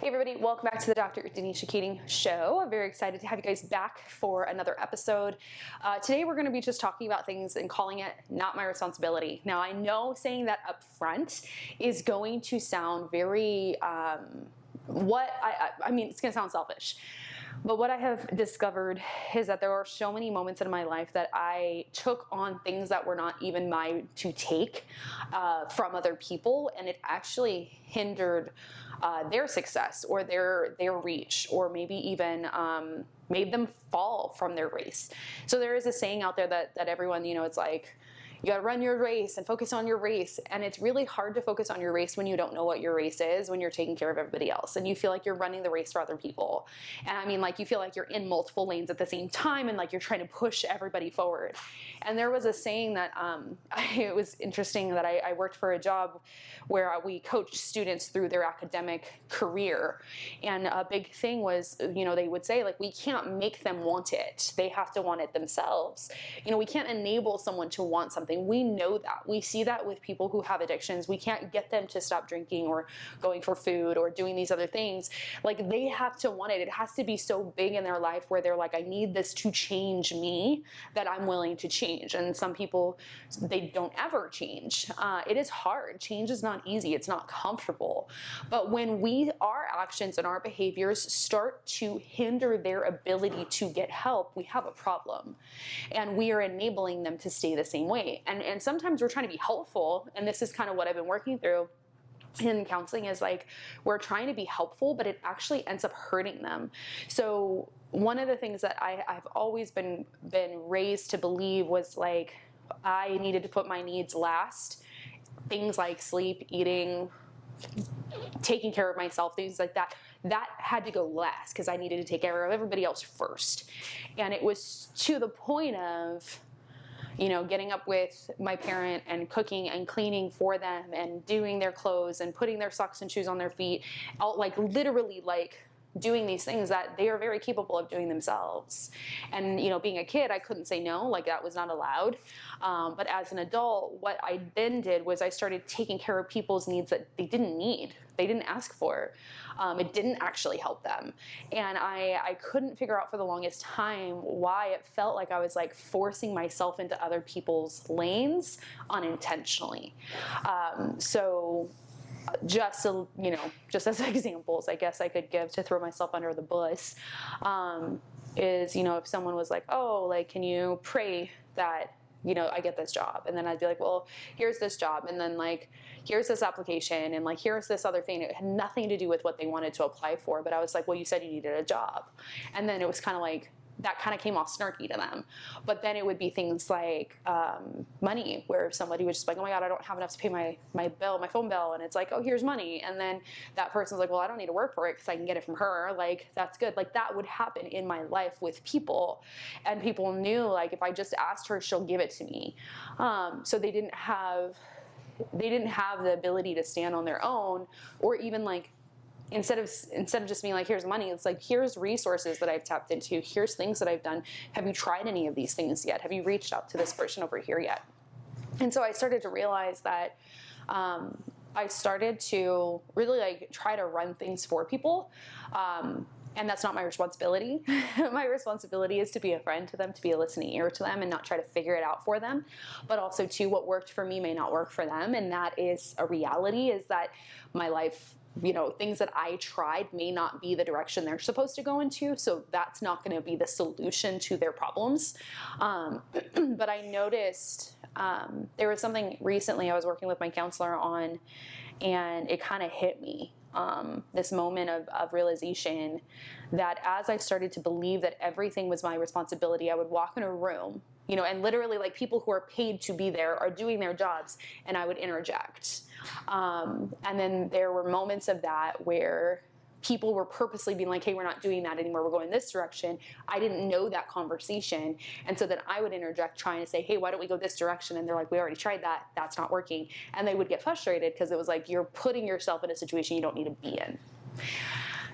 Hey everybody, welcome back to the Dr. Danisha Keating Show. I'm very excited to have you guys back for another episode. Today we're going to be just talking about things and calling it not my responsibility. Now I know saying that up front is going to sound very, I mean, it's going to sound selfish. But what I have discovered is that there are so many moments in my life that I took on things that were not even mine to take from other people, and it actually hindered their success or their reach, or maybe even made them fall from their race. So there is a saying out there that everyone, it's like, you got to run your race and focus on your race. And it's really hard to focus on your race when you don't know what your race is, when you're taking care of everybody else and you feel like you're running the race for other people. And I mean, like, you feel like you're in multiple lanes at the same time and like you're trying to push everybody forward. And there was a saying that it was interesting that I worked for a job where we coached students through their academic career. And a big thing was, they would say, like, we can't make them want it. They have to want it themselves. We can't enable someone to want something. We know that. We see that with people who have addictions. We can't get them to stop drinking or going for food or doing these other things. Like, they have to want it. It has to be so big in their life where they're like, I need this to change me, that I'm willing to change. And some people, they don't ever change. It is hard. Change is not easy. It's not comfortable. But when our actions and our behaviors start to hinder their ability to get help, we have a problem. And we are enabling them to stay the same way. And sometimes we're trying to be helpful, and this is kind of what I've been working through in counseling, is like, we're trying to be helpful, but it actually ends up hurting them. So one of the things that I've always been raised to believe was, like, I needed to put my needs last. Things like sleep, eating, taking care of myself, things like that had to go last because I needed to take care of everybody else first. And it was to the point of, getting up with my parent and cooking and cleaning for them and doing their clothes and putting their socks and shoes on their feet, literally doing these things that they are very capable of doing themselves. And, being a kid, I couldn't say no, like, that was not allowed. But as an adult, what I then did was I started taking care of people's needs that they didn't need. They didn't ask for. It didn't actually help them. And I couldn't figure out for the longest time why it felt like I was like forcing myself into other people's lanes unintentionally. Just as examples, I guess I could give to throw myself under the bus, is, if someone was like, oh, like, can you pray that, I get this job? And then I'd be like, well, here's this job. And then, like, here's this application. And, like, here's this other thing. It had nothing to do with what they wanted to apply for. But I was like, well, you said you needed a job. And then it was kind of like, that kind of came off snarky to them. But then it would be things like money, where somebody was just like, oh my God, I don't have enough to pay my phone bill. And it's like, oh, here's money. And then that person's like, well, I don't need to work for it because I can get it from her. Like, that's good. Like, that would happen in my life with people. And people knew, like, if I just asked her, she'll give it to me. So they didn't have the ability to stand on their own, or even, like, Instead of just being like, here's money, it's like, here's resources that I've tapped into. Here's things that I've done. Have you tried any of these things yet? Have you reached out to this person over here yet? And so I started to realize that I started to really, like, try to run things for people. And that's not my responsibility. My responsibility is to be a friend to them, to be a listening ear to them, and not try to figure it out for them. But also, too, what worked for me may not work for them. And that is a reality, is that my life, things that I tried may not be the direction they're supposed to go into. So that's not going to be the solution to their problems. But I noticed there was something recently I was working with my counselor on, and it kind of hit me. This moment of realization that as I started to believe that everything was my responsibility, I would walk in a room, and literally, like, people who are paid to be there are doing their jobs, and I would interject. And then there were moments of that where people were purposely being like, hey, we're not doing that anymore, we're going this direction. I didn't know that conversation. And so then I would interject, trying to say, hey, why don't we go this direction? And they're like, we already tried that. That's not working. And they would get frustrated because it was like, you're putting yourself in a situation you don't need to be in.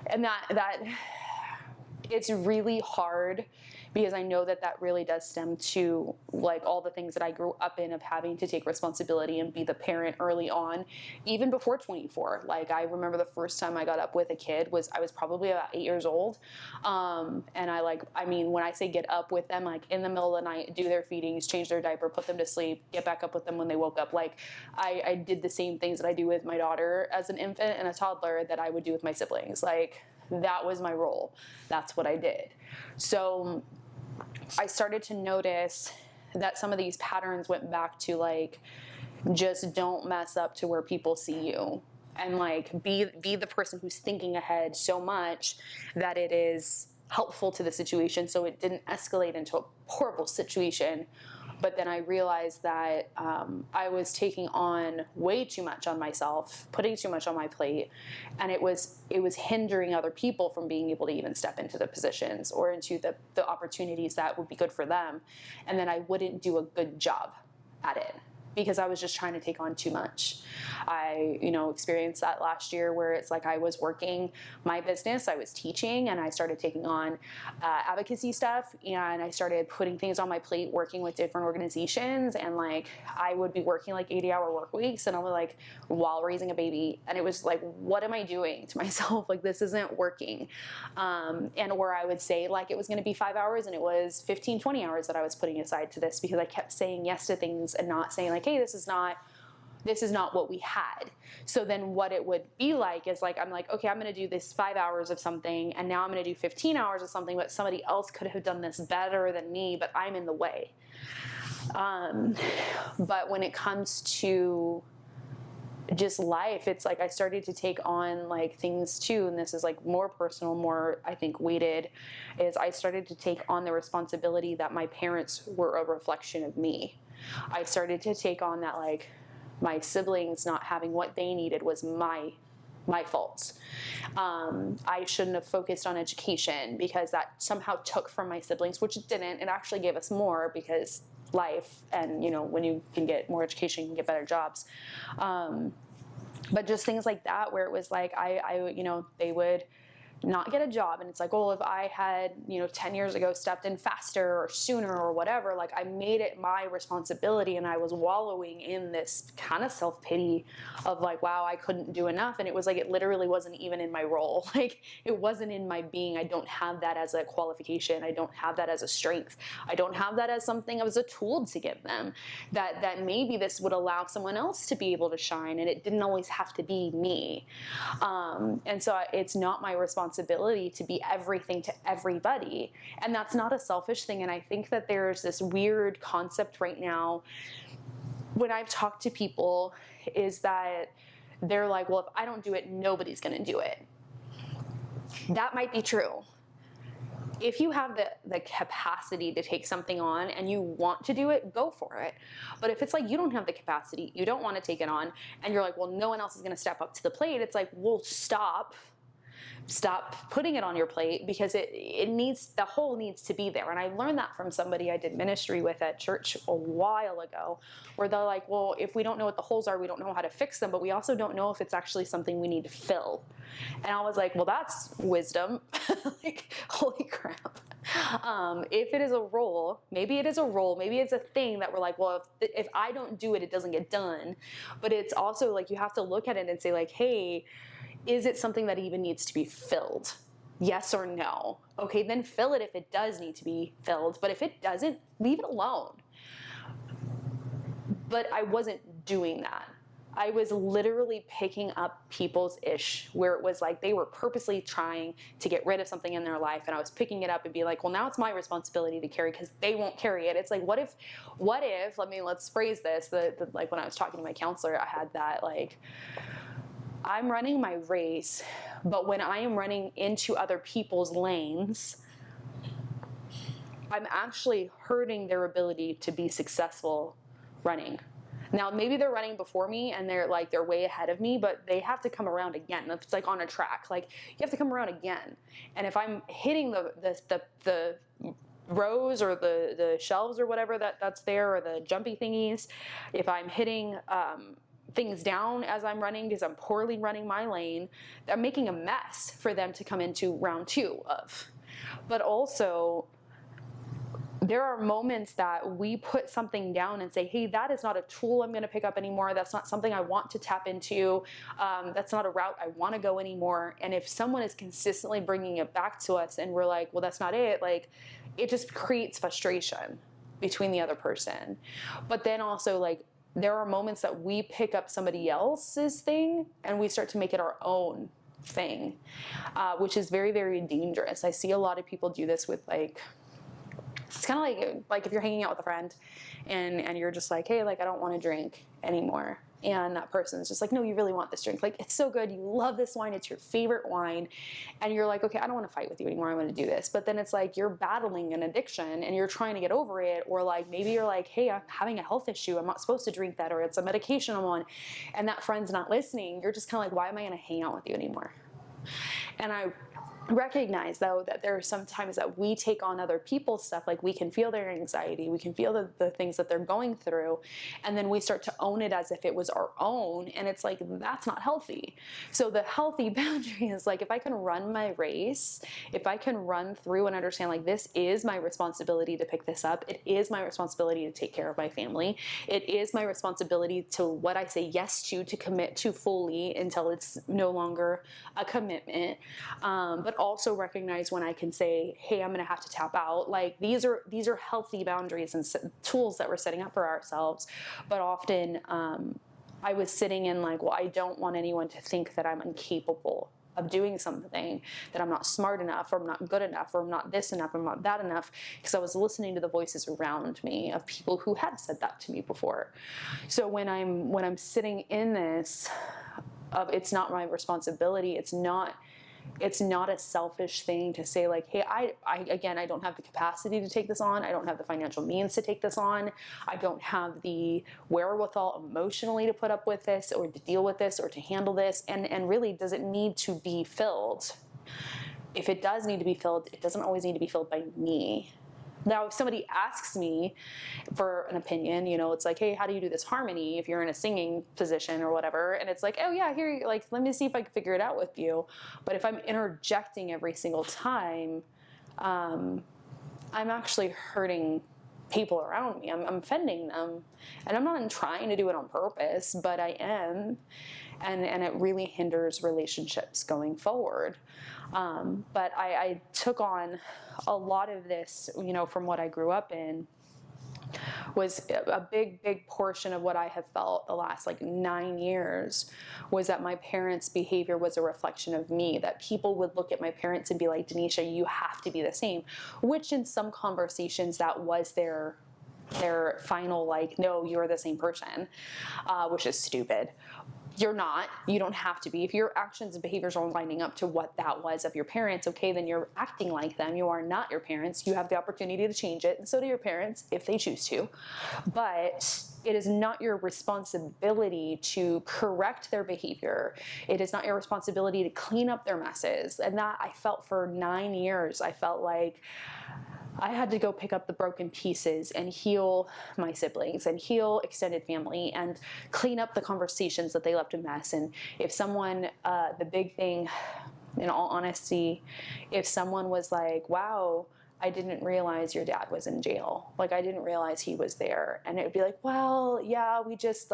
And that it's really hard because I know that that really does stem to like all the things that I grew up in of having to take responsibility and be the parent early on, even before 24. Like I remember the first time I got up with a kid I was probably about 8 years old. And I mean, when I say get up with them, like in the middle of the night, do their feedings, change their diaper, put them to sleep, get back up with them when they woke up. Like I did the same things that I do with my daughter as an infant and a toddler that I would do with my siblings. Like that was my role. That's what I did. So I started to notice that some of these patterns went back to like, just don't mess up to where people see you, and like be the person who's thinking ahead so much that it is helpful to the situation so it didn't escalate into a horrible situation. But then I realized that I was taking on way too much on myself, putting too much on my plate, and it was hindering other people from being able to even step into the positions or into the opportunities that would be good for them. And then I wouldn't do a good job at it because I was just trying to take on too much. I, experienced that last year where it's like I was working my business, I was teaching, and I started taking on advocacy stuff, and I started putting things on my plate, working with different organizations, and like I would be working like 80-hour work weeks, and I was like, while raising a baby, and it was like, what am I doing to myself? Like this isn't working. And where I would say like it was going to be 5 hours, and it was 15, 20 hours that I was putting aside to this because I kept saying yes to things and not saying like, hey, this is not what we had. So then what it would be like is like, I'm like, okay, I'm going to do this 5 hours of something, and now I'm going to do 15 hours of something, but somebody else could have done this better than me, but I'm in the way. But when it comes to just life, it's like I started to take on like things too, and this is like more personal, more I think weighted, is I started to take on the responsibility that my parents were a reflection of me. I started to take on that like my siblings not having what they needed was my fault. I shouldn't have focused on education because that somehow took from my siblings, which it didn't. It actually gave us more because life, and when you can get more education, you can get better jobs. But just things like that where it was like I they would not get a job, and it's like, oh, if I had 10 years ago stepped in faster or sooner or whatever, like I made it my responsibility, and I was wallowing in this kind of self-pity of like, wow, I couldn't do enough. And it was like it literally wasn't even in my role. Like it wasn't in my being. I don't have that as a qualification. I don't have that as a strength. I don't have that as something as a tool to give them, that maybe this would allow someone else to be able to shine, and it didn't always have to be me. And so it's not my responsibility to be everything to everybody. And that's not a selfish thing. And I think that there's this weird concept right now when I've talked to people is that they're like, well, if I don't do it, nobody's going to do it. That might be true. If you have the capacity to take something on and you want to do it, go for it. But if it's like you don't have the capacity, you don't want to take it on, and you're like, well, no one else is going to step up to the plate, it's like, well, stop putting it on your plate, because it needs, the hole needs to be there. And I learned that from somebody I did ministry with at church a while ago, where they're like, well, if we don't know what the holes are, we don't know how to fix them, but we also don't know if it's actually something we need to fill. And I was like, well, that's wisdom. Like, holy crap. If it is a role, maybe it's a thing that we're like, well, if I don't do it, it doesn't get done. But it's also like, you have to look at it and say like, hey, is it something that even needs to be filled? Yes or no? Okay, then fill it if it does need to be filled. But if it doesn't, leave it alone. But I wasn't doing that. I was literally picking up people's ish where it was like they were purposely trying to get rid of something in their life, and I was picking it up and be like, well, now it's my responsibility to carry because they won't carry it. It's like, what if, let's phrase this, like when I was talking to my counselor, I had that like, I'm running my race, but when I am running into other people's lanes, I'm actually hurting their ability to be successful running. Now, maybe they're running before me and they're way ahead of me, but they have to come around again. It's like on a track, like you have to come around again. And if I'm hitting the rows or the shelves or whatever that's there, or the jumpy thingies, if I'm hitting things down as I'm running because I'm poorly running my lane, I'm making a mess for them to come into round two of. But also, there are moments that we put something down and say, hey, that is not a tool I'm going to pick up anymore. That's not something I want to tap into. That's not a route I want to go anymore. And if someone is consistently bringing it back to us and we're like, well, that's not it, like, it just creates frustration between the other person. But then also, like, there are moments that we pick up somebody else's thing and we start to make it our own thing, which is very, very dangerous. I see a lot of people do this with, like, it's kind of like if you're hanging out with a friend and you're just like, hey, like, I don't want to drink anymore. And that person's just like, no, you really want this drink. Like, it's so good. You love this wine. It's your favorite wine. And you're like, okay, I don't want to fight with you anymore. I want to do this. But then it's like you're battling an addiction and you're trying to get over it. Or like maybe you're like, hey, I'm having a health issue. I'm not supposed to drink that. Or it's a medication I'm on. And that friend's not listening. You're just kind of like, why am I going to hang out with you anymore? And I recognize, though, that there are some times that we take on other people's stuff. Like, we can feel their anxiety, we can feel the things that they're going through, and then we start to own it as if it was our own, and it's like, that's not healthy. So the healthy boundary is like, if I can run my race, if I can run through and understand, like, this is my responsibility to pick this up, it is my responsibility to take care of my family, it is my responsibility to what I say yes to commit to fully until it's no longer a commitment, but also recognize when I can say, hey, I'm going to have to tap out. Like, these are healthy boundaries and tools that we're setting up for ourselves. But often I was sitting in like, well, I don't want anyone to think that I'm incapable of doing something, that I'm not smart enough, or I'm not good enough, or I'm not this enough, or I'm not that enough, because I was listening to the voices around me of people who had said that to me before. So when I'm sitting in this of, it's not my responsibility, it's not a selfish thing to say, like, hey, I don't have the capacity to take this on. I don't have the financial means to take this on. I don't have the wherewithal emotionally to put up with this or to deal with this or to handle this. And really, does it need to be filled? If it does need to be filled, it doesn't always need to be filled by me. Now, if somebody asks me for an opinion, it's like, hey, how do you do this harmony if you're in a singing position or whatever? And it's like, oh yeah, here, like, let me see if I can figure it out with you. But if I'm interjecting every single time, I'm actually hurting people around me. I'm offending them. And I'm not trying to do it on purpose, but I am. And it really hinders relationships going forward. But I took on a lot of this, from what I grew up in, was a big portion of what I have felt the last 9 years was that my parents' behavior was a reflection of me, that people would look at my parents and be like, Danisha, you have to be the same, which in some conversations that was their final, no, you're the same person, which is stupid. You're not. You don't have to be. If your actions and behaviors are lining up to what that was of your parents, okay, then you're acting like them. You are not your parents. You have the opportunity to change it, and so do your parents if they choose to. But it is not your responsibility to correct their behavior. It is not your responsibility to clean up their messes. And that I felt for 9 years. I felt like I had to go pick up the broken pieces and heal my siblings and heal extended family and clean up the conversations that they left a mess. And if someone, the big thing, in all honesty, if someone was like, wow, I didn't realize your dad was in jail. I didn't realize he was there. And it would be like, well, yeah, we just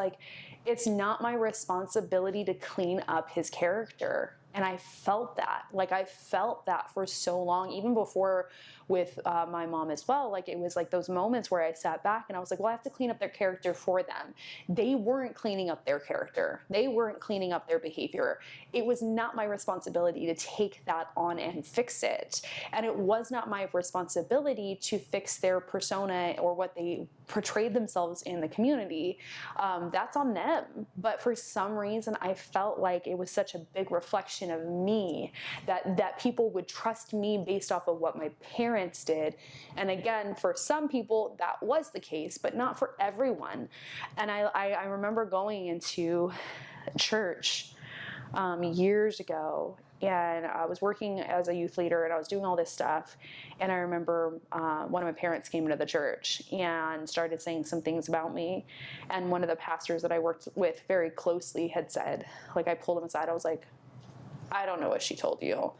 it's not my responsibility to clean up his character. And I felt that. I felt that for so long, even before with my mom as well. It was those moments where I sat back and I was like, well, I have to clean up their character for them. They weren't cleaning up their character. They weren't cleaning up their behavior. It was not my responsibility to take that on and fix it. And it was not my responsibility to fix their persona or what they portrayed themselves in the community. That's on them. But for some reason, I felt like it was such a big reflection of me that people would trust me based off of what my parents did. And again, for some people that was the case, but not for everyone. And I remember going into church years ago, and I was working as a youth leader and I was doing all this stuff. And I remember one of my parents came into the church and started saying some things about me. And one of the pastors that I worked with very closely had said, I pulled him aside. I was like, I don't know what she told you.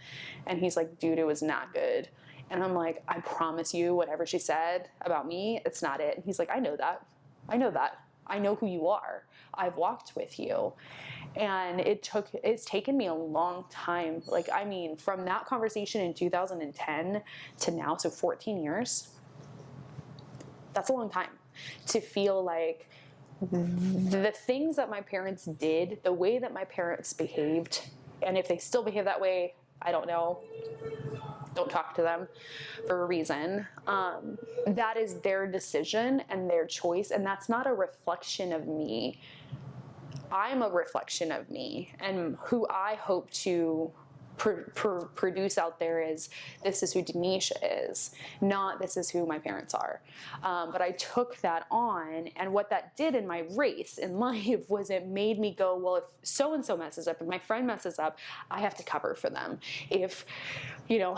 And he's like, dude, it was not good. And I'm like, I promise you, whatever she said about me, it's not it. And he's like, I know that. I know that. I know who you are. I've walked with you. And it's taken me a long time. Like, I mean, from that conversation in 2010 to now, so 14 years, that's a long time to feel like the things that my parents did, the way that my parents behaved, and if they still behave that way, I don't know. Don't talk to them for a reason. That is their decision and their choice, and that's not a reflection of me. I'm a reflection of me, and who I hope to produce out there is, this is who Danisha is, not this is who my parents are. But I took that on, and what that did in my race in life was it made me go, well, if so-and-so messes up, if my friend messes up, I have to cover for them. If, you know,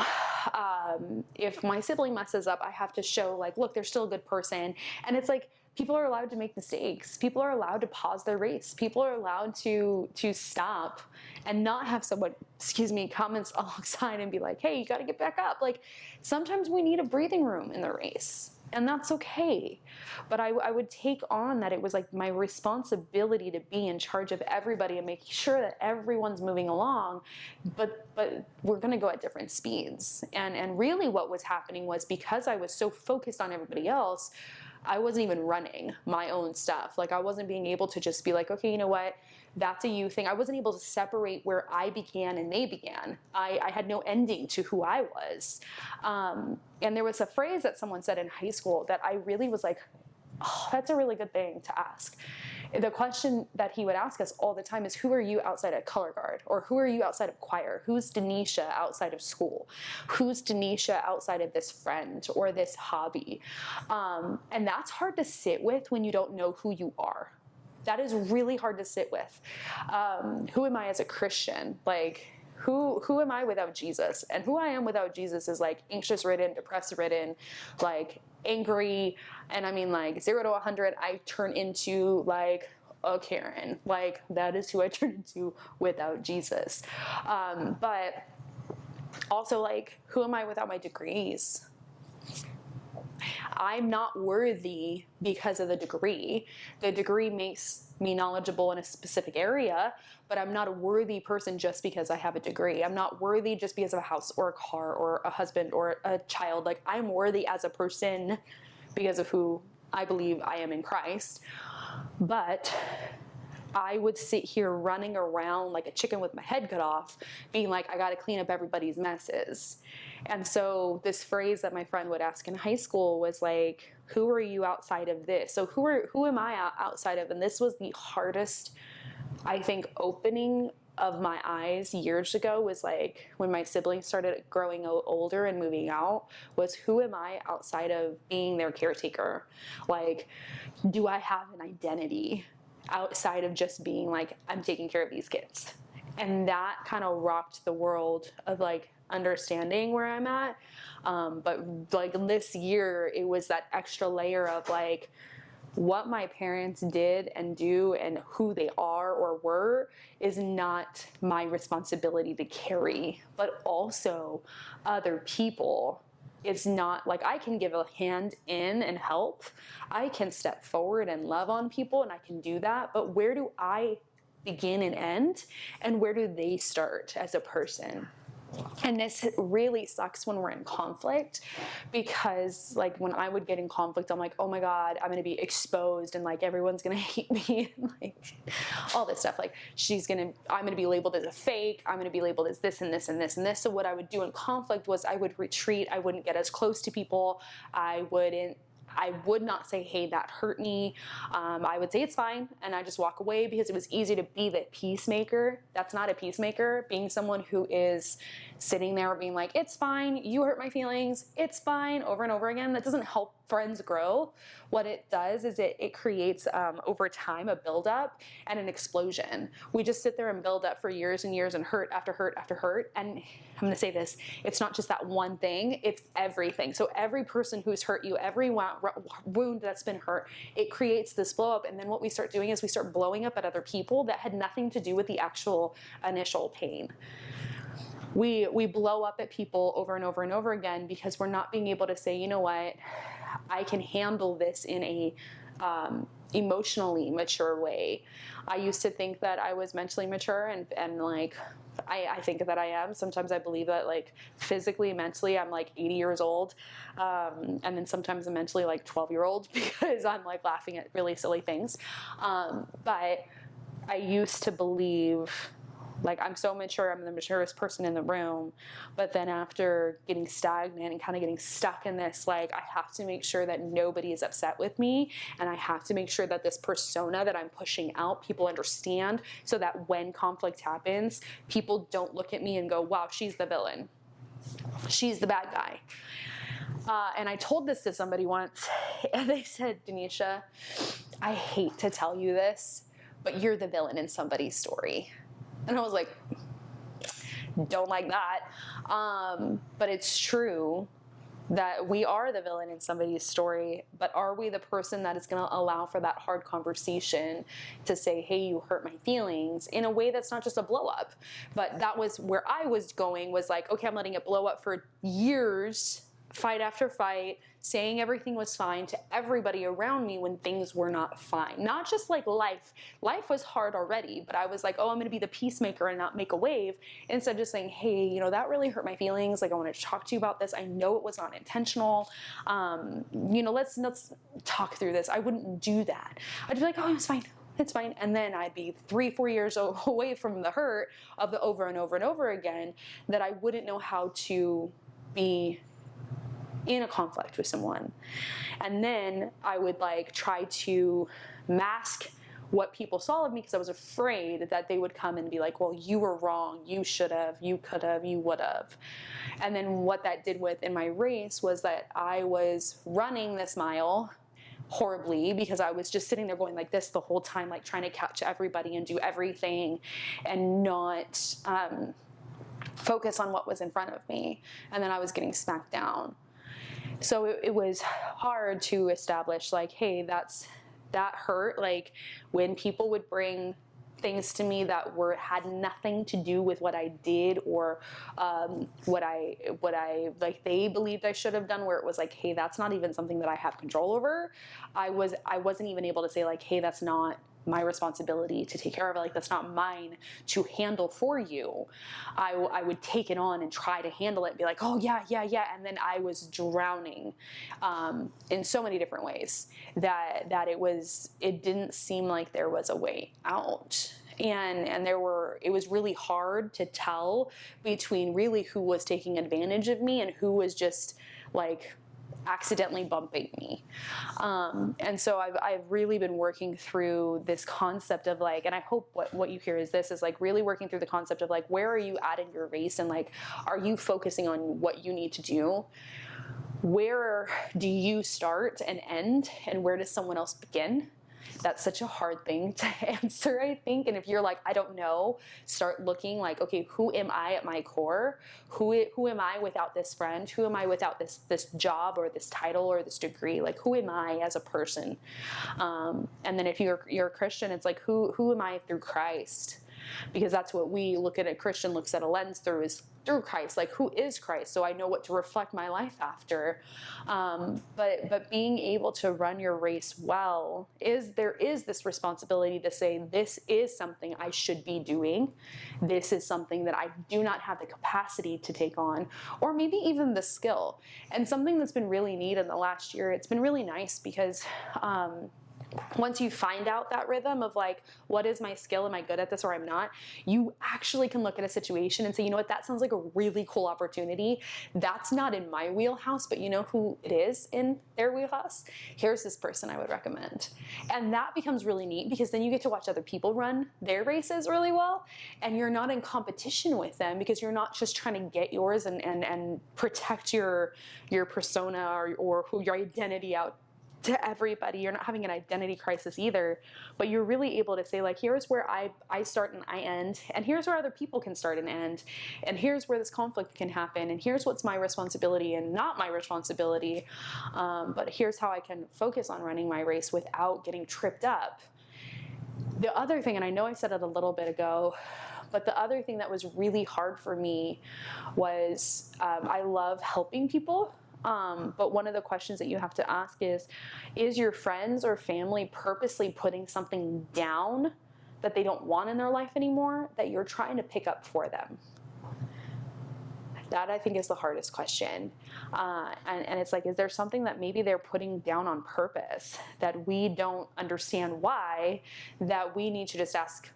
if my sibling messes up, I have to show, like, look, they're still a good person. And it's like, people are allowed to make mistakes. People are allowed to pause their race. People are allowed to stop and not have someone, come alongside and be like, hey, you got to get back up. Like, sometimes we need a breathing room in the race, and that's okay. But I would take on that it was like my responsibility to be in charge of everybody and make sure that everyone's moving along, but we're going to go at different speeds. And really what was happening was, because I was so focused on everybody else, I wasn't even running my own stuff. Like, I wasn't being able to just be like, okay, you know what? That's a you thing. I wasn't able to separate where I began and they began. I had no ending to who I was. And there was a phrase that someone said in high school that I really was like, oh, that's a really good thing to ask. The question that he would ask us all the time is, who are you outside of color guard? Or who are you outside of choir? Who's Danisha outside of school? Who's Danisha outside of this friend or this hobby? And that's hard to sit with when you don't know who you are. That is really hard to sit with. Who am I as a Christian? Like, who am I without Jesus? And who I am without Jesus is like anxious-ridden, depressed-ridden, like angry. And I mean, like 0 to 100, I turn into like a Karen. Like, that is who I turn into without Jesus. But also, like, who am I without my degrees? I'm not worthy because of the degree. The degree makes me knowledgeable in a specific area, but I'm not a worthy person just because I have a degree. I'm not worthy just because of a house or a car or a husband or a child. Like, I'm worthy as a person because of who I believe I am in Christ. But I would sit here running around like a chicken with my head cut off, being like, I got to clean up everybody's messes. And so this phrase that my friend would ask in high school was like, who are you outside of this? So who am I outside of? And this was the hardest, I think, opening of my eyes years ago, was like when my siblings started growing older and moving out, was who am I outside of being their caretaker? Like, do I have an identity outside of just being like, I'm taking care of these kids? And that kind of rocked the world of like understanding where I'm at. But like this year, it was that extra layer of like, what my parents did and do and who they are or were is not my responsibility to carry, but also other people. It's not like I can give a hand in and help. I can step forward and love on people, and I can do that. But where do I begin and end? And where do they start as a person? And this really sucks when we're in conflict, because like when I would get in conflict, I'm like, oh my God, I'm going to be exposed and like everyone's going to hate me and like all this stuff. Like I'm going to be labeled as a fake. I'm going to be labeled as this and this and this and this. So what I would do in conflict was I would retreat. I wouldn't get as close to people. I would not say, hey, that hurt me. I would say it's fine, and I just walk away, because it was easy to be the peacemaker. That's not a peacemaker. Being someone who is sitting there being like, it's fine, you hurt my feelings, it's fine, over and over again, that doesn't help friends grow. What it does is it creates, over time, a buildup and an explosion. We just sit there and build up for years and years and hurt after hurt after hurt. And I'm going to say this, it's not just that one thing, it's everything. So every person who's hurt you, every wound that's been hurt, it creates this blow up. And then what we start doing is we start blowing up at other people that had nothing to do with the actual initial pain. we blow up at people over and over and over again because we're not being able to say, you know what, I can handle this in a emotionally mature way. I used to think that I was mentally mature, and like I think that I am. Sometimes I believe that, like, physically, mentally, I'm like 80 years old. And then sometimes I'm mentally like 12-year-old because I'm like laughing at really silly things. But I used to believe, like, I'm so mature, I'm the maturest person in the room. But then after getting stagnant and kind of getting stuck in this, like, I have to make sure that nobody is upset with me. And I have to make sure that this persona that I'm pushing out, people understand, so that when conflict happens, people don't look at me and go, wow, she's the villain. She's the bad guy. And I told this to somebody once, and they said, Danisha, I hate to tell you this, but you're the villain in somebody's story. And I was like, don't like that. But it's true that we are the villain in somebody's story, but are we the person that is going to allow for that hard conversation to say, hey, you hurt my feelings, in a way that's not just a blow up? But that was where I was going, was like, okay, I'm letting it blow up for years, fight after fight, saying everything was fine to everybody around me when things were not fine. Not just like life. Life was hard already, but I was like, oh, I'm going to be the peacemaker and not make a wave. Instead of just saying, hey, you know, that really hurt my feelings. Like, I want to talk to you about this. I know it was not intentional. You know, let's talk through this. I wouldn't do that. I'd be like, oh, it's fine. It's fine. And then I'd be 3-4 years away from the hurt of the over and over and over again, that I wouldn't know how to be in a conflict with someone. And then I would like try to mask what people saw of me because I was afraid that they would come and be like, well, you were wrong, you should have, you could have, you would have. And then what that did in my race was that I was running this mile horribly because I was just sitting there going like this the whole time, like trying to catch everybody and do everything and not focus on what was in front of me. And then I was getting smacked down. So it was hard to establish, like, hey, that hurt. Like, when people would bring things to me that had nothing to do with what I did or what I like they believed I should have done, where it was like, hey, that's not even something that I have control over. I wasn't even able to say like, hey, that's not my responsibility to take care of it. Like, that's not mine to handle for you. I would take it on and try to handle it and be like, oh yeah. And then I was drowning in so many different ways that it didn't seem like there was a way out. And it was really hard to tell between really who was taking advantage of me and who was just like accidentally bumping me. And so I've really been working through this concept of like, and I hope what you hear is this, is like really working through the concept of like, where are you at in your race? And like, are you focusing on what you need to do? Where do you start and end? And where does someone else begin? That's such a hard thing to answer, I think. And if you're like, I don't know, start looking like, okay, who am I at my core? Who am I without this friend? Who am I without this job or this title or this degree? Like, who am I as a person? And then if you're a Christian, it's like, who am I through Christ? Because that's what we look at. A Christian looks at a lens through, is through Christ. Like, who is Christ? So I know what to reflect my life after. But being able to run your race well, there is this responsibility to say, this is something I should be doing. This is something that I do not have the capacity to take on, or maybe even the skill. And something that's been really neat in the last year, it's been really nice because once you find out that rhythm of like, what is my skill? Am I good at this or I'm not? You actually can look at a situation and say, you know what, that sounds like a really cool opportunity. That's not in my wheelhouse, but you know who it is in their wheelhouse? Here's this person I would recommend. And that becomes really neat because then you get to watch other people run their races really well, and you're not in competition with them because you're not just trying to get yours and protect your persona or who your identity out to everybody. You're not having an identity crisis either, but you're really able to say like, here's where I start and I end, and here's where other people can start and end, and here's where this conflict can happen, and here's what's my responsibility and not my responsibility, but here's how I can focus on running my race without getting tripped up. The other thing, and I know I said it a little bit ago, But the other thing that was really hard for me was I love helping people. But one of the questions that you have to ask is your friends or family purposely putting something down that they don't want in their life anymore that you're trying to pick up for them? That, I think, is the hardest question. And it's like, is there something that maybe they're putting down on purpose that we don't understand why, that we need to just ask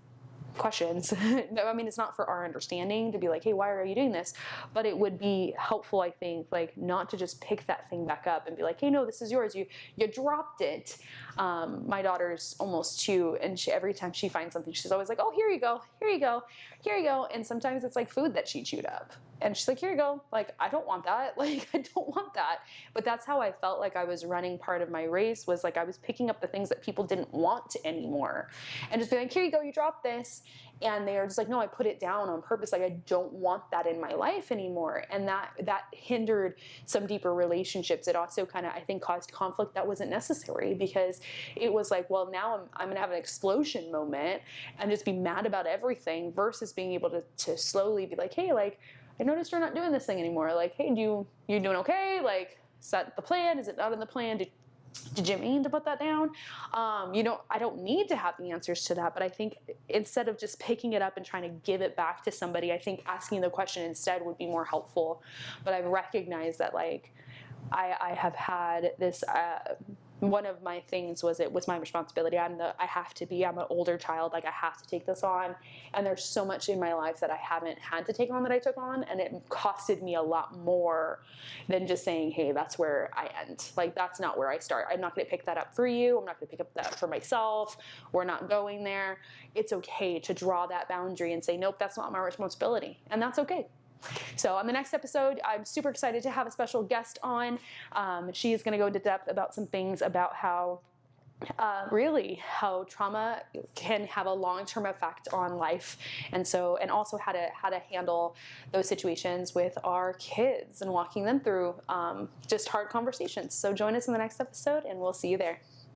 questions? I mean, it's not for our understanding to be like, hey, why are you doing this? But it would be helpful, I think, like, not to just pick that thing back up and be like, hey, no, this is yours. You dropped it. My daughter's almost 2, and every time she finds something, she's always like, oh, here you go, here you go, here you go. And sometimes it's like food that she chewed up. And she's like, here you go. Like, I don't want that. Like, I don't want that. But that's how I felt like I was running part of my race, was like I was picking up the things that people didn't want anymore. And just being like, here you go, you dropped this. And they are just like, no, I put it down on purpose. Like, I don't want that in my life anymore. And that hindered some deeper relationships. It also kind of, I think, caused conflict that wasn't necessary, because it was like, well, now I'm going to have an explosion moment and just be mad about everything, versus being able to slowly be like, hey, like, I noticed you're not doing this thing anymore. Like, hey, you doing okay? Like, is that the plan? Is it not in the plan? Did you mean to put that down? I don't need to have the answers to that, but I think instead of just picking it up and trying to give it back to somebody, I think asking the question instead would be more helpful. But I've recognized that, like, I have had this, one of my things was, it was my responsibility. I'm an older child. Like, I have to take this on. And there's so much in my life that I haven't had to take on that I took on. And it costed me a lot more than just saying, hey, that's where I end. Like, that's not where I start. I'm not going to pick that up for you. I'm not going to pick up that for myself. We're not going there. It's okay to draw that boundary and say, nope, that's not my responsibility. And that's okay. So on the next episode, I'm super excited to have a special guest on. She is going to go into depth about some things about how trauma can have a long-term effect on life, and also how to handle those situations with our kids and walking them through just hard conversations. So join us in the next episode, and we'll see you there.